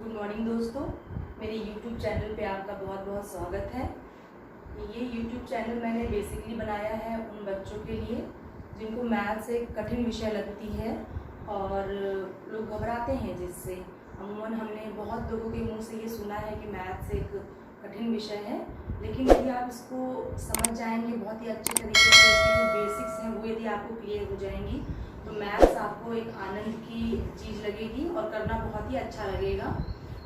Good morning दोस्तों, मेरे YouTube channel पे आपका बहुत बहुत स्वागत है। ये YouTube चैनल मैंने बेसिकली बनाया है उन बच्चों के लिए जिनको मैथ्स एक कठिन विषय लगती है और लोग घबराते हैं जिससे। अमूमन हमने बहुत लोगों के मुंह से ये सुना है कि मैथ्स एक कठिन विषय है, लेकिन यदि आप इसको समझ जाएंगे बहुत ही अच्छे तरीके से, इसकी जो बेसिक्स हैं वो यदि आपको क्लियर हो जाएंगी तो मैथ्स आपको एक आनंद की चीज़ लगेगी और करना बहुत ही अच्छा लगेगा।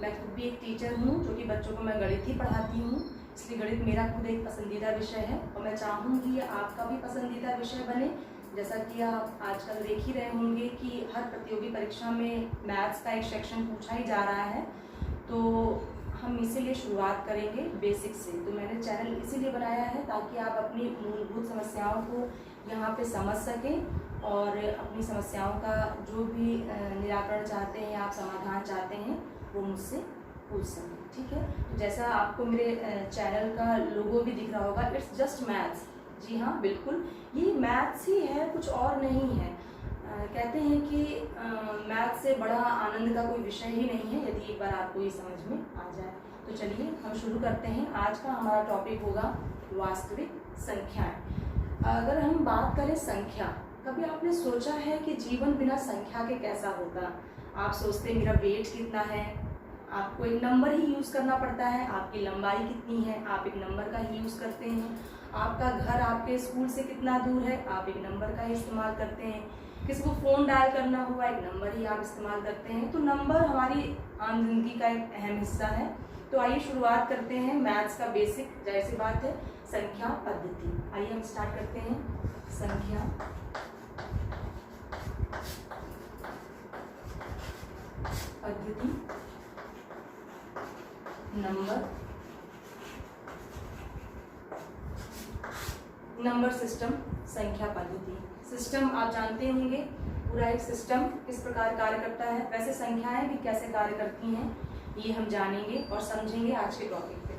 मैं खुद भी एक टीचर हूँ जो कि बच्चों को मैं गणित ही पढ़ाती हूँ, इसलिए गणित मेरा खुद एक पसंदीदा विषय है और मैं चाहूँगी ये आपका भी पसंदीदा विषय बने। जैसा कि आप आजकल देख ही रहे होंगे कि हर प्रतियोगी परीक्षा में मैथ्स का एक सेक्शन पूछा ही जा रहा है, तो हम इसीलिए शुरुआत करेंगे बेसिक से। तो मैंने चैनल इसीलिए बनाया है ताकि आप अपनी मूलभूत समस्याओं को यहाँ पे समझ सकें और अपनी समस्याओं का जो भी निराकरण चाहते हैं, आप समाधान चाहते हैं, वो मुझसे पूछ सकें। ठीक है, तो जैसा आपको मेरे चैनल का लोगो भी दिख रहा होगा, इट्स जस्ट मैथ्स। जी हाँ, बिल्कुल ये मैथ्स ही है, कुछ और नहीं है। कहते हैं कि मैथ्स से बड़ा आनंद का कोई विषय ही नहीं है, यदि एक बार आपको ये समझ में आ जाए। तो चलिए हम शुरू करते हैं। आज का हमारा टॉपिक होगा वास्तविक संख्याएं। अगर हम बात करें संख्या, कभी आपने सोचा है कि जीवन बिना संख्या के कैसा होगा? आप सोचते हैं मेरा वेट कितना है, आपको एक नंबर ही यूज़ करना पड़ता है। आपकी लंबाई कितनी है, आप एक नंबर का ही यूज़ करते हैं। आपका घर आपके स्कूल से कितना दूर है, आप एक नंबर का ही इस्तेमाल करते हैं। किसी को फ़ोन डायल करना हुआ, एक नंबर ही आप इस्तेमाल करते हैं। तो नंबर हमारी आम जिंदगी का एक अहम हिस्सा है। तो आइए शुरुआत करते हैं मैथ्स का बेसिक, जाहिर सी बात है, संख्या पद्धति। आइए हम स्टार्ट करते हैं। संख्या पद्धति, नंबर सिस्टम, संख्या पद्धति। सिस्टम आप जानते होंगे, पूरा एक सिस्टम किस प्रकार कार्य करता है। वैसे संख्याएं भी कैसे कार्य करती हैं ये हम जानेंगे और समझेंगे आज के टॉपिक पे।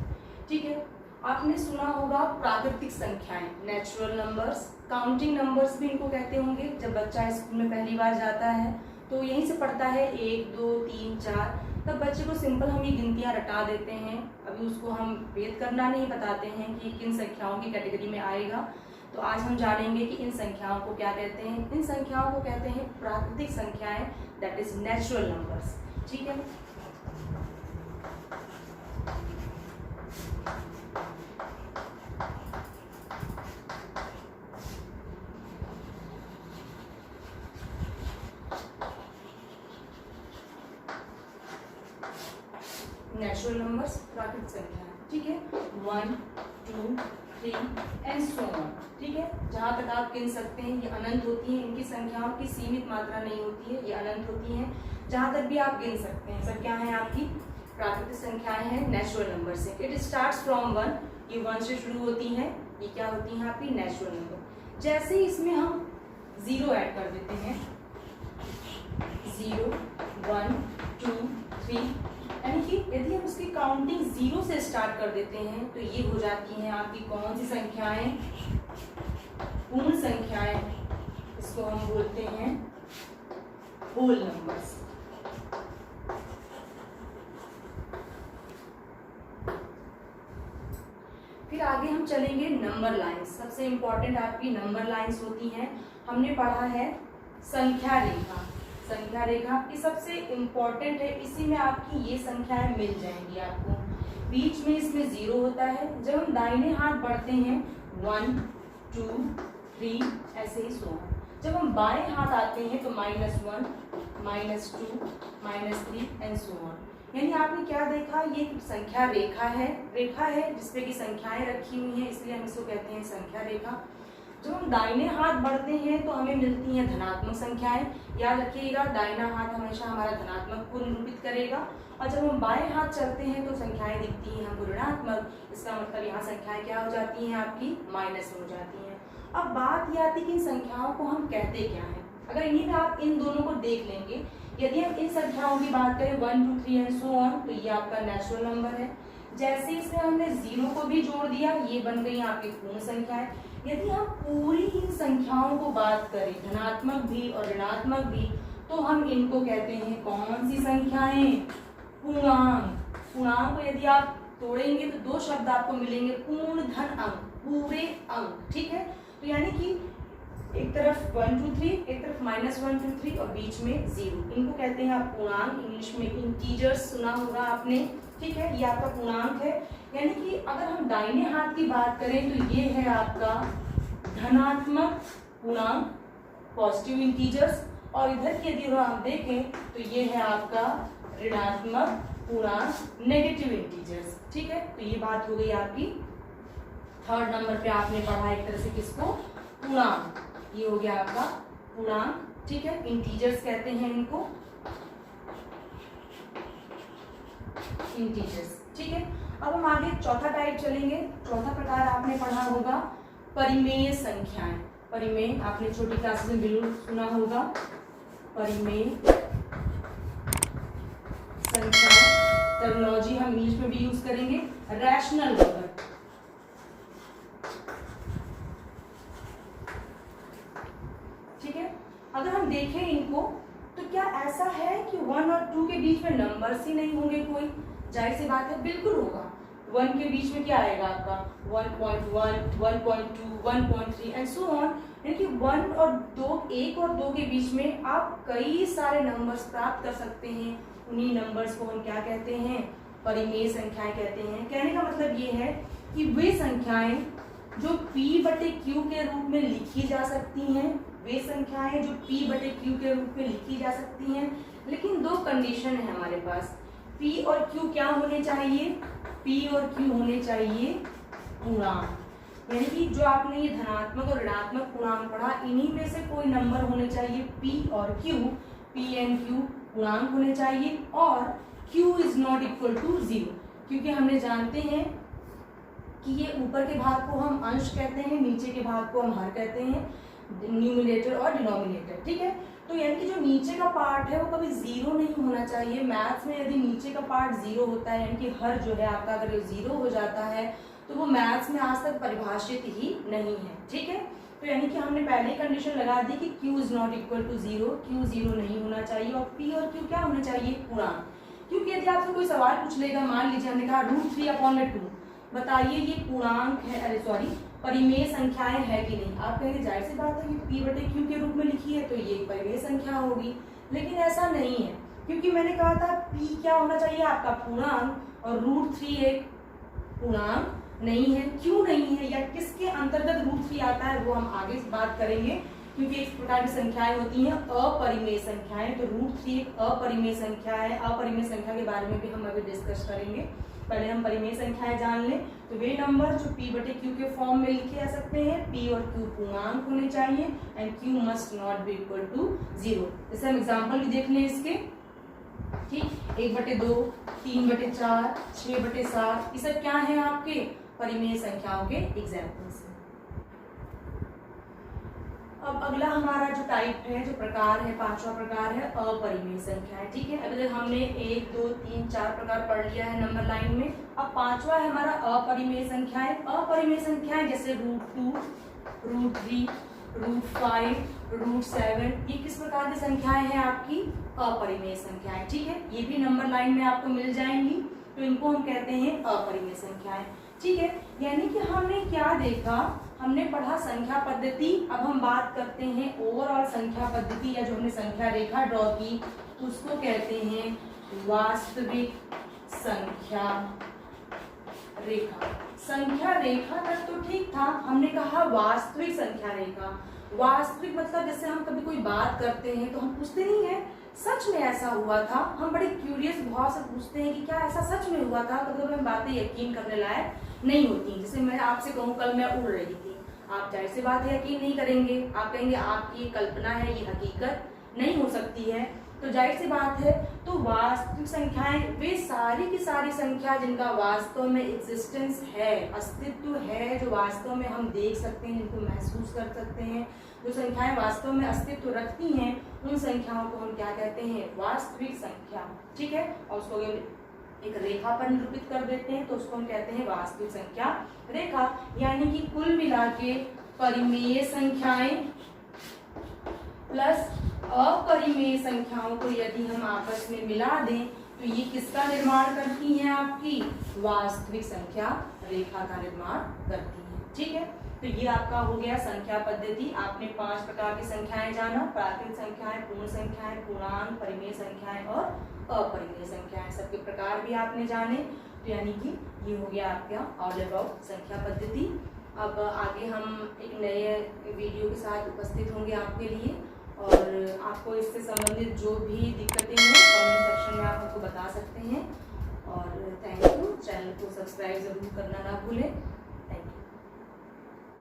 ठीक है, आपने सुना होगा प्राकृतिक संख्याएं, नेचुरल नंबर्स, काउंटिंग नंबर्स भी इनको कहते होंगे। जब बच्चा स्कूल में पहली बार जाता है तो यहीं से पढ़ता है 1 2 3 4, तब बच्चे को सिंपल हम ये गिनतियाँ रटा देते हैं। अभी उसको हम भेद करना नहीं बताते हैं कि किन संख्याओं की कैटेगरी में आएगा। तो आज हम जानेंगे कि इन संख्याओं को क्या कहते हैं। इन संख्याओं को कहते हैं प्राकृतिक संख्याएं, दैट इज नेचुरल नंबर्स। ठीक है, नेचुरल नंबर्स, प्राकृतिक संख्याएं। ठीक है, 1 2 3 एंड सो ऑन। ठीक है, जहाँ तक आप गिन सकते हैं ये अनंत होती हैं। इनकी संख्याओं की सीमित मात्रा नहीं होती है, ये अनंत होती हैं। जहाँ तक भी आप गिन सकते हैं सब क्या है, आपकी प्राकृतिक संख्याएं हैं नेचुरल नंबर से। इट स्टार्ट्स फ्रॉम 1, ये 1 से शुरू होती हैं। ये क्या होती हैं आपकी नेचुरल नंबर। जैसे ही इसमें हम 0 ऐड कर देते हैं, 0 1 2 3, यानी कि यदि हम इसकी काउंटिंग 0 से स्टार्ट कर देते हैं तो ये हो जाती हैं आपकी कौन सी संख्याएं, पूर्ण संख्याएं। इसको हम बोलते हैं होल नंबर्स। फिर आगे हम चलेंगे नंबर लाइंस। सबसे इंपॉर्टेंट आपकी नंबर लाइंस होती हैं। हमने पढ़ा है संख्या रेखा। संख्या रेखा आपकी सबसे इम्पॉर्टेंट है, इसी में आपकी ये संख्याएं मिल जाएंगी आपको। बीच में इसमें 0 होता है। जब हम दाहिने हाथ बढ़ते हैं 1 2 3 ऐसे ही सो। जब हम बाएं हाथ आते हैं तो -1 -2 -3 एंड सो ऑन। यानी आपने क्या देखा, ये संख्या रेखा है जिसपे की संख्याएं रखी हुई हैं, इसलिए हम इसको कहते हैं संख्या रेखा। जब हम दाहिने हाथ बढ़ते हैं तो हमें मिलती हैं धनात्मक संख्याएं। याद रखिएगा, दाहिना हाथ हमेशा हमारा धनात्मक को निरूपित करेगा और जब हम बाएं हाथ चलते हैं तो संख्याएं दिखती हैं हमको ऋणात्मक। इसका मतलब यहाँ संख्याएं क्या हो जाती हैं आपकी, माइनस हो जाती हैं। अब बात ये आती है कि इन संख्याओं को हम कहते क्या हैं। अगर इन्हीं में आप इन दोनों को देख लेंगे, यदि हम इन संख्याओं की बात करें 1 2 3 एंड सो ऑन, तो ये आपका नेचुरल नंबर है। जैसे इसमें हमने 0 को भी जोड़ दिया, ये बन गई आपकी पूर्ण संख्याएं। यदि हम पूरी इन संख्याओं को बात करें, धनात्मक भी और ऋणात्मक भी, तो हम इनको कहते हैं कौन सी संख्याएं, पूर्णांक। पूर्णांक को यदि आप तोड़ेंगे तो दो शब्द आपको मिलेंगे, पूर्ण धन अंक, पूरे अंक, ठीक है। तो यानी कि एक तरफ 1 2 3, एक तरफ -1 2 3 और बीच में 0, इनको कहते हैं आप पूर्णांक। इंग्लिश में इंटीजर्स सुना होगा आपने, ठीक है, ये आपका पूर्णांक है। यानी कि अगर हम दाहिने हाथ की बात करें तो ये है आपका धनात्मक पूर्णांक, पॉजिटिव इंटीजर्स, और इधर की यदि हम देखें तो ये है आपका ऋणात्मक पूर्णांक, नेगेटिव इंटीजर्स, ठीक है। तो ये बात हो गई आपकी। थर्ड नंबर पे आपने पढ़ा एक तरह से किसको, पूर्णांक। ये हो गया आपका पूर्णांक, ठीक है, इंटीजर्स कहते हैं इनको, इंटीजर्स, ठीक है। अब हम आगे चौथा टाइप चलेंगे। चौथा प्रकार आपने पढ़ा होगा परिमेय संख्याएं। परिमेय आपने छोटी क्लास में बिल्कुल सुना होगा, परिमेय संख्या टर्मिनोलॉजी हम इंग्लिश में भी यूज करेंगे, रैशनल नंबर, ठीक है। अगर हम देखें इनको तो क्या ऐसा है कि 1 और 2 के बीच में नंबर्स ही नहीं होंगे कोई? जाहिर सी बात है, बिल्कुल होगा। 1 के बीच में क्या आएगा आपका 1.1, 1.2, 1.3 एंड सो ऑन। यानी कि 1 और 2, 1 और 2 के बीच में आप कई सारे नंबर्स प्राप्त कर सकते हैं। उन्हीं नंबर्स को हम क्या कहते हैं, परिमेय संख्याएं कहते हैं। कहने का मतलब ये है कि वे संख्याएं जो P/Q के रूप में लिखी जा सकती हैं, वे संख्याएं जो P/Q के रूप में लिखी जा सकती हैं, लेकिन दो कंडीशन है हमारे पास। P और Q क्या होने चाहिए, P और Q होने चाहिए पूर्णांक। यानी कि जो आपने ये धनात्मक और ऋणात्मक पूर्णांक पढ़ा, इन्हीं में से कोई नंबर होने चाहिए P और Q, P एंड Q पूर्णांक होने चाहिए, और Q is not equal to 0, क्योंकि हमने जानते हैं कि ये ऊपर के भाग को हम अंश कहते हैं, नीचे के भाग को हम हर कहते हैं, न्यूमिनेटर और डिनोमिनेटर, ठीक है। तो यानी कि जो नीचे का पार्ट है वो कभी 0 नहीं होना चाहिए। मैथ्स में यदि नीचे का पार्ट 0 होता है, यानी कि हर जो है आपका अगर 0 हो जाता है तो वो मैथ्स में आज तक परिभाषित ही नहीं है, ठीक है। तो यानी कि हमने पहले कंडीशन लगा दी कि Q is not equal to 0, Q 0 नहीं होना चाहिए, और P और Q क्या होने चाहिए, पूर्णांक। क्योंकि यदि आपसे कोई सवाल पूछ लेगा, मान लीजिए हमने कहा √3/2, बताइए ये पूर्णांक है, अरे सॉरी परिमेय संख्याएं है कि नहीं। आप कहेंगे जाहिर सी बात है, ये P/Q के रूप में लिखी है तो ये परिमेय संख्या होगी, लेकिन ऐसा नहीं है, क्योंकि मैंने कहा था P क्या होना चाहिए आपका, पूर्णांक, और √3 एक पूर्णांक नहीं है। क्यों नहीं है या किसके अंतर्गत √3 आता है वो हम आगे बात करेंगे, क्योंकि इस प्रकार की संख्याएं होती हैं अपरिमेय संख्याएं। तो √3 एक अपरिमेय संख्या है। अपरिमेय संख्या के बारे में भी हम अभी डिस्कस करेंगे। पहले हम परिमेय संख्याएं जान लें। तो वे नंबर जो P/Q के फॉर्म में लिखे जा सकते हैं, P और Q पूर्णांक होने चाहिए, and Q must not be equal to 0। जैसे हम एग्जाम्पल भी देख लें इसके, ठीक, 1/2, 3/4, 6/7, ये सब क्या है आपके परिमेय संख्याओं के एग्जाम्पल्स हैं। अब अगला हमारा जो टाइप है, जो प्रकार है, पांचवा प्रकार है अपरिमेय संख्याएं, ठीक है। अभी तक हमने 1 2 3 4 प्रकार पढ़ लिया है नंबर लाइन में। अब पांचवा है हमारा अपरिमेय संख्याएं। अपरिमेय संख्याएं जैसे √2, √3, √5, √7, ये किस प्रकार की संख्याएं हैं आपकी, अपरिमेय संख्याएं, ठीक है। ये भी नंबर लाइन में आपको मिल जाएंगी, तो इनको हम कहते हैं अपरिमेय संख्याएं, ठीक है। यानी कि हमने क्या देखा, हमने पढ़ा संख्या पद्धति। अब हम बात करते हैं ओवरऑल संख्या पद्धति, या जो हमने संख्या रेखा ड्रॉ की उसको कहते हैं वास्तविक संख्या रेखा। संख्या रेखा तक तो ठीक था, हमने कहा वास्तविक संख्या रेखा। वास्तविक मतलब जैसे हम कभी कोई बात करते हैं तो हम पूछते नहीं है सच में ऐसा हुआ था, हम बड़े क्यूरियस भाव से पूछते हैं कि क्या ऐसा सच में हुआ था। कभी हम बातें यकीन करने लायक नहीं होती। जैसे मैं आपसे कहूँ कल मैं उड़ रही थी, आप जाहिर सी बात है यकीन नहीं करेंगे, आप कहेंगे आपकी कल्पना है, ये हकीकत नहीं हो सकती है। तो जाहिर सी बात है, तो वास्तविक संख्याएं वे सारी की सारी संख्या जिनका वास्तव में एग्जिस्टेंस है, अस्तित्व है, जो वास्तव में हम देख सकते हैं, जिनको महसूस कर सकते हैं, जो संख्याएं वास्तव में अस्तित्व रखती हैं, उन संख्याओं को हम क्या कहते हैं, वास्तविक संख्या, ठीक है। और उसको एक रेखा पर निरूपित कर देते हैं तो उसको हम कहते हैं वास्तविक संख्या रेखा। यानी कि कुल मिला के परिमेय संख्याएं प्लस अपरिमेय संख्याओं को यदि हम आपस में मिला दें तो ये किसका निर्माण करती हैं? आपकी वास्तविक संख्या रेखा का निर्माण करती हैं। ठीक है, तो ये आपका हो गया संख्या पद्धति। आपने 5 प्रकार की संख्याएं जाना, प्राकृत संख्याएं, पूर्ण संख्याएं, पूर्णांक, परिमेय संख्याएं और अपरिमेय संख्याएं, सबके प्रकार भी आपने जाने। तो यानी कि ये हो गया आपका ऑल अबाउट संख्या पद्धति। अब आगे हम एक नए वीडियो के साथ उपस्थित होंगे आपके लिए, और आपको इससे संबंधित जो भी दिक्कतें हैं कमेंट सेक्शन में आप हमको बता सकते हैं। और थैंक यू। चैनल को सब्सक्राइब जरूर करना ना भूलें।